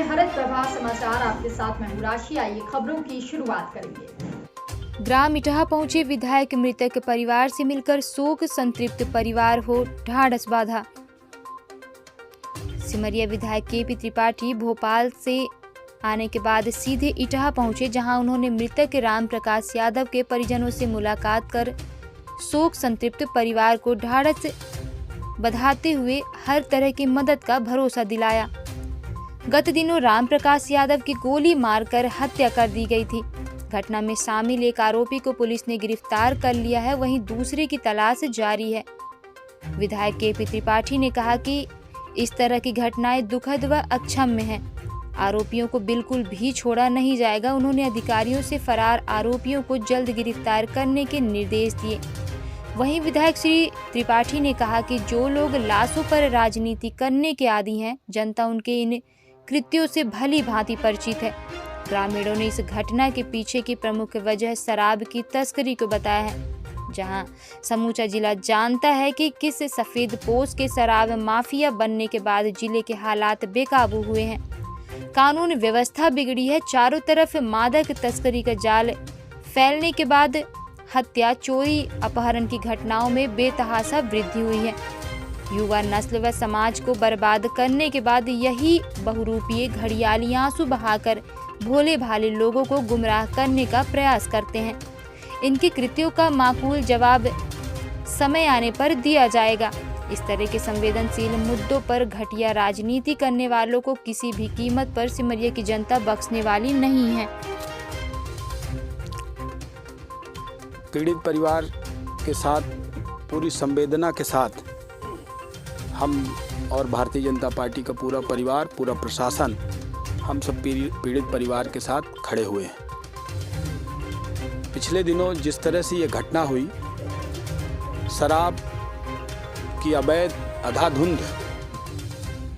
हरित प्रभा समाचार आपके साथ मैं हूं राशि। आइए खबरों की शुरुआत करेंगे। ग्राम इटहा पहुंचे विधायक, मृतक परिवार से मिलकर शोक संतृप्त परिवार हो ढाढ़स बांधा। सिमरिया विधायक केपी त्रिपाठी भोपाल से आने के बाद सीधे इटहा पहुंचे, जहां उन्होंने मृतक राम प्रकाश यादव के परिजनों से मुलाकात कर शोक संतृप्त परिवार को ढाढ़स बंधाते हुए हर तरह की मदद का भरोसा दिलाया। गत दिनों राम प्रकाश यादव की गोली मारकर हत्या कर दी गई थी। घटना में शामिल एक आरोपी को पुलिस ने गिरफ्तार कर लिया है, वहीं दूसरे की तलाश जारी है। विधायक केपी त्रिपाठी ने कहा कि इस तरह की घटनाएं दुखद व अक्षम्य हैं। आरोपियों को बिल्कुल भी छोड़ा नहीं जाएगा। उन्होंने अधिकारियों से फरार आरोपियों को जल्द गिरफ्तार करने के निर्देश दिए। वहीं विधायक श्री त्रिपाठी ने कहा कि जो लोग लाशों पर राजनीति करने के आदी हैं, जनता उनके इन कृत्यों से भली भांति परिचित है। ग्रामीणों ने इस घटना के पीछे की प्रमुख वजह शराब की तस्करी को बताया है, जहां समूचा जिला जानता है कि किस सफेद पोश के शराब माफिया बनने के बाद जिले के हालात बेकाबू हुए हैं। कानून व्यवस्था बिगड़ी है। चारों तरफ मादक तस्करी का जाल फैलने के बाद हत्या, चोरी, अपहरण की घटनाओं में बेतहाशा वृद्धि हुई है। युवा नस्ल व समाज को बर्बाद करने के बाद यही बहुरूपीय घड़ियाली आंसू बहाकर भोले भाले लोगों को गुमराह करने का प्रयास करते हैं। इनके कृत्यों का माकूल जवाब समय आने पर दिया जाएगा। इस तरह के संवेदनशील मुद्दों पर घटिया राजनीति करने वालों को किसी भी कीमत पर सिमरिया की जनता बख्शने वाली नहीं है। पीड़ित परिवार के साथ पूरी संवेदना के साथ हम और भारतीय जनता पार्टी का पूरा परिवार, पूरा प्रशासन, हम सब पीड़ित परिवार के साथ खड़े हुए हैं। पिछले दिनों जिस तरह से ये घटना हुई, शराब की अवैध अंधाधुंध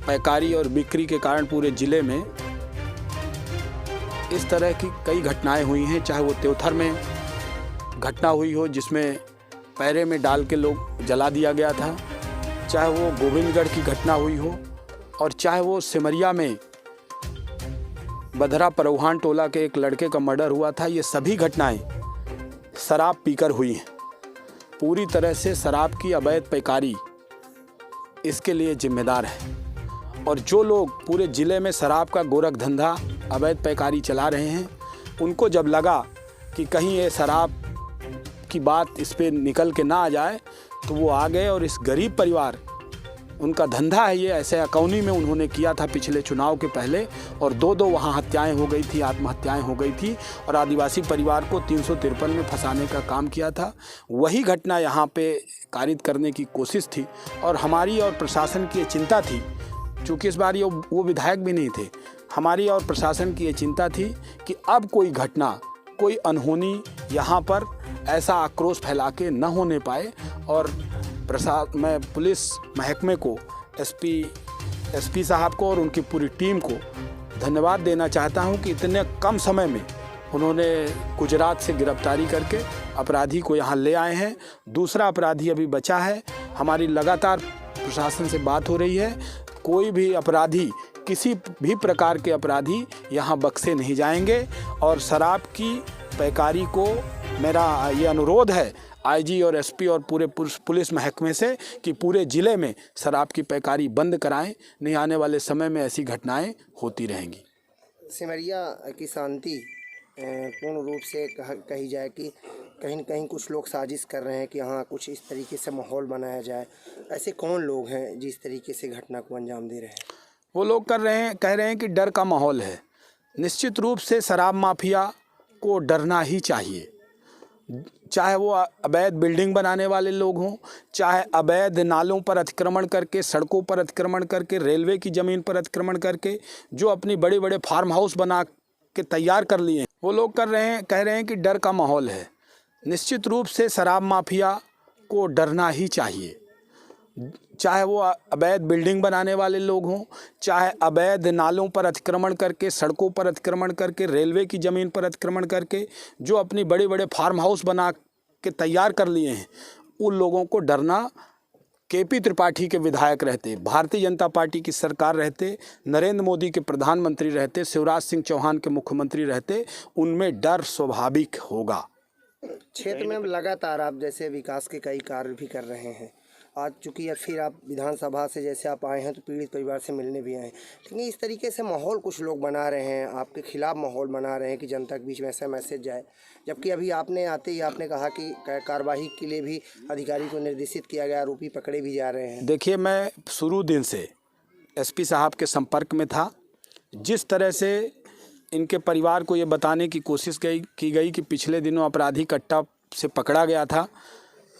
पैकारी और बिक्री के कारण पूरे ज़िले में इस तरह की कई घटनाएं हुई हैं। चाहे वो त्योथर में घटना हुई हो जिसमें पैरे में डाल के लोग जला दिया गया था, चाहे वो गोविंदगढ़ की घटना हुई हो, और चाहे वो सिमरिया में बधरा परौहान टोला के एक लड़के का मर्डर हुआ था। ये सभी घटनाएं शराब पीकर हुई हैं। पूरी तरह से शराब की अवैध पैकारी इसके लिए जिम्मेदार है। और जो लोग पूरे ज़िले में शराब का गोरख धंधा, अवैध पैकारी चला रहे हैं, उनको जब लगा कि कहीं ये शराब की बात इस पे निकल के ना आ जाए, तो वो आ गए और इस गरीब परिवार, उनका धंधा है ये, ऐसे अकौनी में उन्होंने किया था पिछले चुनाव के पहले, और दो वहाँ हत्याएं हो गई थी, आत्महत्याएं हो गई थी, और आदिवासी परिवार को 353 में फंसाने का काम किया था। वही घटना यहाँ पे कारित करने की कोशिश थी, और हमारी और प्रशासन की ये चिंता थी, चूँकि इस बार वो विधायक भी नहीं थे, हमारी और प्रशासन की ये चिंता थी कि अब कोई घटना, कोई अनहोनी यहाँ पर ऐसा आक्रोश फैला के न होने पाए। और मैं पुलिस महकमे को, एसपी साहब को और उनकी पूरी टीम को धन्यवाद देना चाहता हूं कि इतने कम समय में उन्होंने गुजरात से गिरफ्तारी करके अपराधी को यहां ले आए हैं। दूसरा अपराधी अभी बचा है। हमारी लगातार प्रशासन से बात हो रही है, कोई भी अपराधी, किसी भी प्रकार के अपराधी यहां बख्शे नहीं जाएंगे। और शराब की पैकारी को मेरा ये अनुरोध है आईजी और एसपी और पूरे पुलिस महकमे से कि पूरे ज़िले में शराब की पैकारी बंद कराएं, नहीं आने वाले समय में ऐसी घटनाएं होती रहेंगी। सिमरिया की शांति पूर्ण रूप से कही जाए कि कहीं न कहीं कुछ लोग साजिश कर रहे हैं कि हाँ कुछ इस तरीके से माहौल बनाया जाए। ऐसे कौन लोग हैं जिस तरीके से घटना को अंजाम दे रहे हैं? वो लोग कह रहे हैं कि डर का माहौल है। निश्चित रूप से शराब माफिया को डरना ही चाहिए, चाहे वो अवैध बिल्डिंग बनाने वाले लोग हों, चाहे अवैध नालों पर अतिक्रमण करके, सड़कों पर अतिक्रमण करके, रेलवे की ज़मीन पर अतिक्रमण करके जो अपनी बड़े बड़े फार्म हाउस बना के तैयार कर लिए हैं, वो लोग कह रहे हैं कि डर का माहौल है। निश्चित रूप से शराब माफिया को डरना ही चाहिए, चाहे वो अवैध बिल्डिंग बनाने वाले लोग हों, चाहे अवैध नालों पर अतिक्रमण करके, सड़कों पर अतिक्रमण करके, रेलवे की ज़मीन पर अतिक्रमण करके जो अपनी बड़े बड़े फार्म हाउस बना के तैयार कर लिए हैं, उन लोगों को डरना केपी त्रिपाठी के विधायक रहते, भारतीय जनता पार्टी की सरकार रहते, नरेंद्र मोदी के प्रधानमंत्री रहते, शिवराज सिंह चौहान के मुख्यमंत्री रहते, उनमें डर स्वाभाविक होगा। क्षेत्र में अब लगातार आप जैसे विकास के कई कार्य भी कर रहे हैं, आज चूँकि या फिर आप विधानसभा से जैसे आप आए हैं तो पीड़ित परिवार से मिलने भी आए हैं, लेकिन इस तरीके से माहौल कुछ लोग बना रहे हैं, आपके खिलाफ माहौल बना रहे हैं कि जनता के बीच में ऐसा मैसेज जाए, जबकि अभी आपने आते ही आपने कहा कि कार्रवाई के लिए भी अधिकारी को निर्देशित किया गया, आरोपी पकड़े भी जा रहे हैं। देखिए, मैं शुरू दिन से एसपी साहब के संपर्क में था। जिस तरह से इनके परिवार को ये बताने की कोशिश की गई कि पिछले दिनों अपराधी कट्टा से पकड़ा गया था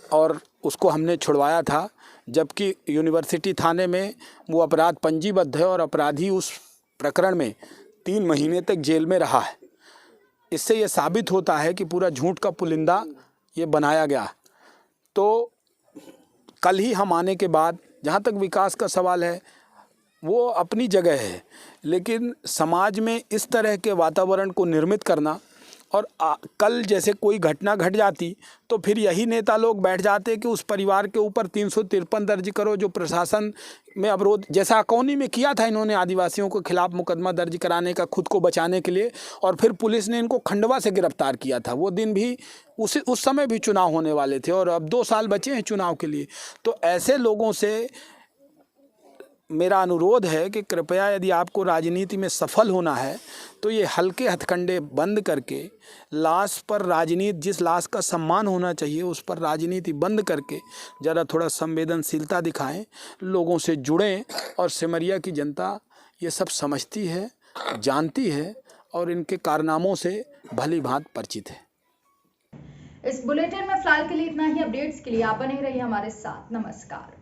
और उसको हमने छुड़वाया था, जबकि यूनिवर्सिटी थाने में वो अपराध पंजीबद्ध है और अपराधी उस प्रकरण में 3 महीने तक जेल में रहा है। इससे ये साबित होता है कि पूरा झूठ का पुलिंदा ये बनाया गया। तो कल ही हम आने के बाद, जहाँ तक विकास का सवाल है वो अपनी जगह है, लेकिन समाज में इस तरह के वातावरण को निर्मित करना और कल जैसे कोई घटना घट जाती तो फिर यही नेता लोग बैठ जाते कि उस परिवार के ऊपर 353 दर्ज करो, जो प्रशासन में अवरोध, जैसा अकौनी में किया था इन्होंने आदिवासियों के खिलाफ मुकदमा दर्ज कराने का खुद को बचाने के लिए, और फिर पुलिस ने इनको खंडवा से गिरफ्तार किया था। वो दिन भी उस समय भी चुनाव होने वाले थे और अब 2 साल बचे हैं चुनाव के लिए। तो ऐसे लोगों से मेरा अनुरोध है कि कृपया यदि आपको राजनीति में सफल होना है तो ये हल्के हथकंडे बंद करके लाश पर राजनीति, जिस लाश का सम्मान होना चाहिए उस पर राजनीति बंद करके ज़रा थोड़ा संवेदनशीलता दिखाएं, लोगों से जुड़ें। और सिमरिया की जनता ये सब समझती है, जानती है और इनके कारनामों से भली भांति परिचित है। इस बुलेटिन में फिलहाल के लिए इतना ही। अपडेट्स के लिए आप बने रहिए हमारे साथ। नमस्कार।